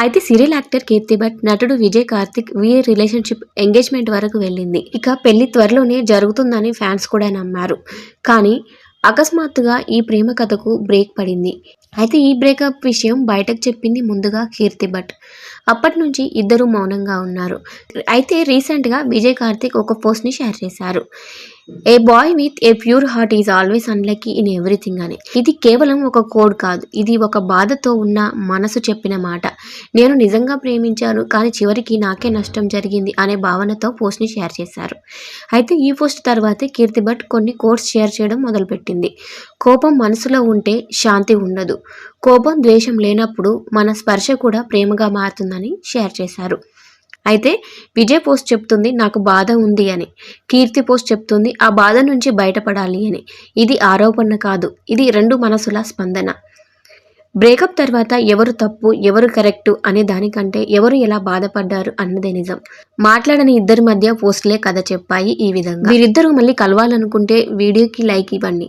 అయితే serial actor కీర్తి భట్ నటుడు విజయ్ కార్తిక్ వీరి రిలేషన్షిప్ ఎంగేజ్మెంట్ వరకు వెళ్ళింది. ఇక పెళ్లి త్వరలోనే జరుగుతుందని ఫ్యాన్స్ కూడా నమ్మారు. కానీ అకస్మాత్తుగా ఈ ప్రేమ కథకు బ్రేక్ పడింది. అయితే ఈ బ్రేకప్ విషయం బయటకు చెప్పింది ముందుగా కీర్తి భట్. అప్పటి నుంచి ఇద్దరు మౌనంగా ఉన్నారు. అయితే రీసెంట్గా విజయ్ కార్తిక్ ఒక పోస్ట్ని షేర్ చేశారు. A boy with a pure heart is always unlucky in everything అని. ఇది కేవలం ఒక కోడ్ కాదు, ఇది ఒక బాధతో ఉన్న మనసు చెప్పిన మాట. నేను నిజంగా ప్రేమించాను, కానీ చివరికి నాకే నష్టం జరిగింది అనే భావనతో పోస్ట్ని షేర్ చేశారు. అయితే ఈ పోస్ట్ తర్వాతే కీర్తి భట్ కొన్ని కోట్స్ షేర్ చేయడం మొదలుపెట్టింది. కోపం మనసులో ఉంటే శాంతి ఉండదు. కోపం ద్వేషం లేనప్పుడు మన స్పర్శ కూడా ప్రేమగా మారుతుందని షేర్ చేశారు. అయితే విజయ్ పోస్ట్ చెప్తుంది నాకు బాధ ఉంది అని. కీర్తి పోస్ట్ చెప్తుంది ఆ బాధ నుంచి బయటపడాలి అని. ఇది ఆరోపణ కాదు, ఇది రెండు మనసుల స్పందన. బ్రేకప్ తర్వాత ఎవరు తప్పు ఎవరు కరెక్టు అనే దానికంటే ఎవరు ఎలా బాధపడ్డారు అన్నదే నిజం. మాట్లాడని ఇద్దరి మధ్య పోస్టులే కథ చెప్పాయి. ఈ విధంగా వీరిద్దరూ మళ్ళీ కలవాలనుకుంటే వీడియోకి లైక్ ఇవ్వండి.